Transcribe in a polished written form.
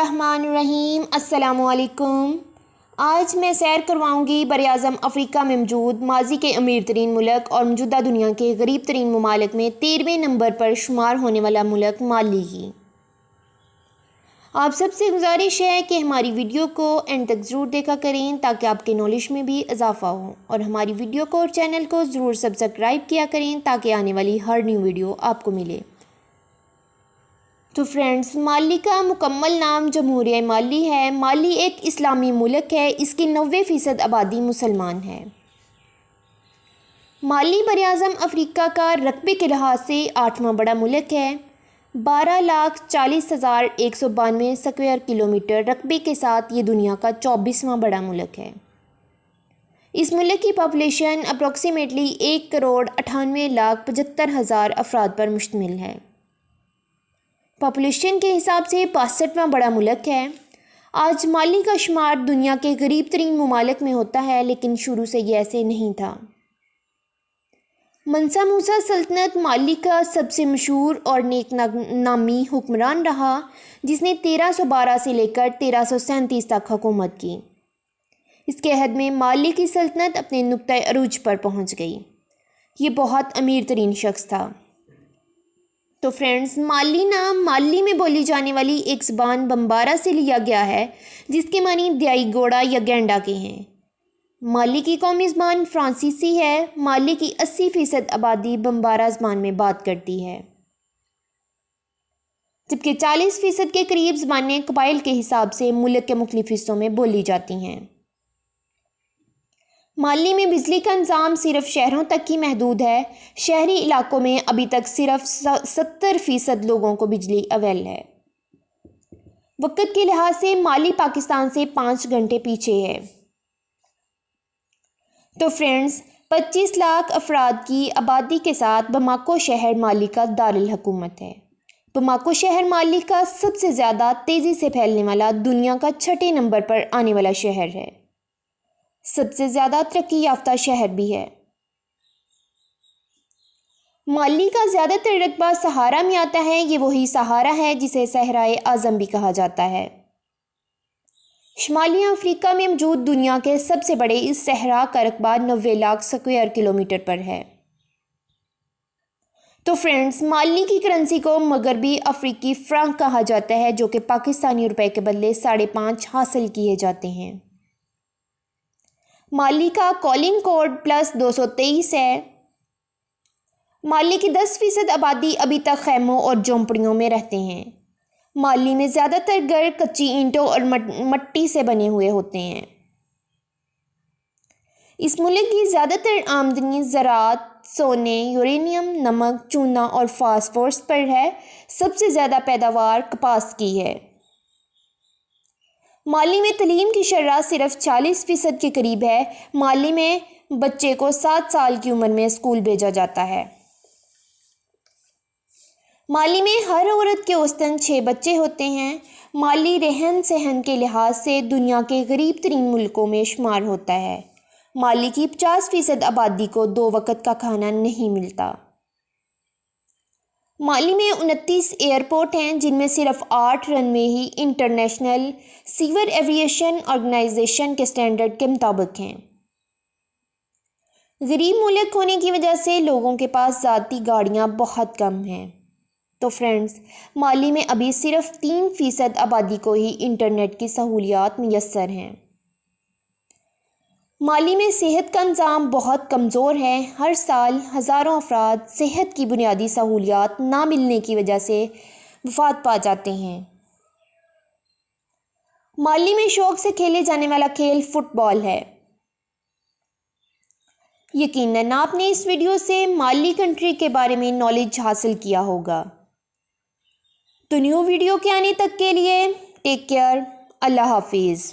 الرحمن الرحیم۔ السلام علیکم۔ آج میں سیر کرواؤں گی براعظم افریقہ میں موجود ماضی کے امیر ترین ملک اور موجودہ دنیا کے غریب ترین ممالک میں 13ویں نمبر پر شمار ہونے والا ملک مالی کی۔ آپ سب سے گزارش ہے کہ ہماری ویڈیو کو اینڈ تک ضرور دیکھا کریں تاکہ آپ کے نالج میں بھی اضافہ ہو، اور ہماری ویڈیو کو اور چینل کو ضرور سبسکرائب کیا کریں تاکہ آنے والی ہر نیو ویڈیو آپ کو ملے۔ تو فرینڈز، مالی کا مکمل نام جمہوریہ مالی ہے۔ مالی ایک اسلامی ملک ہے، اس کی 90% آبادی مسلمان ہے۔ مالی براعظم افریقہ کا رقبے کے لحاظ سے 8واں بڑا ملک ہے۔ 12,40,192 اسکوائر کلومیٹر رقبے کے ساتھ یہ دنیا کا 24واں بڑا ملک ہے۔ اس ملک کی پاپولیشن اپروکسیمیٹلی 1,98,75,000 افراد پر مشتمل ہے۔ پاپولیشن کے حساب سے 65واں بڑا ملک ہے۔ آج مالی کا شمار دنیا کے غریب ترین ممالک میں ہوتا ہے، لیکن شروع سے یہ ایسے نہیں تھا۔ منسا موسیٰ سلطنت مالی کا سب سے مشہور اور نیک نامی حکمران رہا، جس نے 1312 سے لے کر 1337 تک حکومت کی۔ اس کے عہد میں مالی کی سلطنت اپنے نقطۂ عروج پر پہنچ گئی۔ یہ بہت امیر ترین شخص تھا۔ تو فرینڈز، مالی نام مالی میں بولی جانے والی ایک زبان بمبارا سے لیا گیا ہے، جس کے معنی دیائی گھوڑا یا گینڈا کے ہیں۔ مالی کی قومی زبان فرانسیسی ہے۔ مالی کی 80% آبادی بمبارا زبان میں بات کرتی ہے، جبکہ 40% کے قریب زبانیں قبائل کے حساب سے ملک کے مختلف حصوں میں بولی جاتی ہیں۔ مالی میں بجلی کا نظام صرف شہروں تک ہی محدود ہے۔ شہری علاقوں میں ابھی تک صرف 70% لوگوں کو بجلی اویل ہے۔ وقت کے لحاظ سے مالی پاکستان سے 5 گھنٹے پیچھے ہے۔ تو فرینڈز، 25 لاکھ افراد کی آبادی کے ساتھ بماکو شہر مالی کا دارالحکومت ہے۔ بماکو شہر مالی کا سب سے زیادہ تیزی سے پھیلنے والا دنیا کا 6 نمبر پر آنے والا شہر ہے۔ سب سے زیادہ ترقی یافتہ شہر بھی ہے۔ مالی کا زیادہ تر رقبہ صحارا میں آتا ہے۔ یہ وہی صحارا ہے جسے صحرائے اعظم بھی کہا جاتا ہے۔ شمالی افریقہ میں موجود دنیا کے سب سے بڑے اس صحرا کا رقبہ 90 لاکھ اسکوائر کلومیٹر پر ہے۔ تو فرینڈز، مالی کی کرنسی کو مغربی افریقی فرانک کہا جاتا ہے، جو کہ پاکستانی روپے کے بدلے 5.5 حاصل کیے جاتے ہیں۔ مالی کا کالنگ کوڈ +223 ہے۔ مالی کی 10% آبادی ابھی تک خیموں اور جھونپڑیوں میں رہتے ہیں۔ مالی میں زیادہ تر گھر کچی اینٹوں اور مٹی سے بنے ہوئے ہوتے ہیں۔ اس ملک کی زیادہ تر آمدنی زراعت، سونے، یورینیم، نمک، چونا اور فاسفورس پر ہے۔ سب سے زیادہ پیداوار کپاس کی ہے۔ مالی میں تعلیم کی شرح صرف 40% کے قریب ہے۔ مالی میں بچے کو 7 سال کی عمر میں اسکول بھیجا جاتا ہے۔ مالی میں ہر عورت کے اوسطاً 6 بچے ہوتے ہیں۔ مالی رہن سہن کے لحاظ سے دنیا کے غریب ترین ملکوں میں شمار ہوتا ہے۔ مالی کی 50% آبادی کو 2 وقت کا کھانا نہیں ملتا۔ مالی میں 29 ایئرپورٹ ہیں، جن میں صرف 8 رن وے ہی انٹرنیشنل سیور ایویشن آرگنائزیشن کے سٹینڈرڈ کے مطابق ہیں۔ غریب ملک ہونے کی وجہ سے لوگوں کے پاس ذاتی گاڑیاں بہت کم ہیں۔ تو فرینڈز، مالی میں ابھی صرف 3% آبادی کو ہی انٹرنیٹ کی سہولیات میسر ہیں۔ مالی میں صحت کا نظام بہت کمزور ہے۔ ہر سال ہزاروں افراد صحت کی بنیادی سہولیات نہ ملنے کی وجہ سے وفات پا جاتے ہیں۔ مالی میں شوق سے کھیلے جانے والا کھیل فٹ بال ہے۔ یقیناً آپ نے اس ویڈیو سے مالی کنٹری کے بارے میں نالج حاصل کیا ہوگا۔ تو نیو ویڈیو کے آنے تک کے لیے ٹیک کیئر۔ اللہ حافظ۔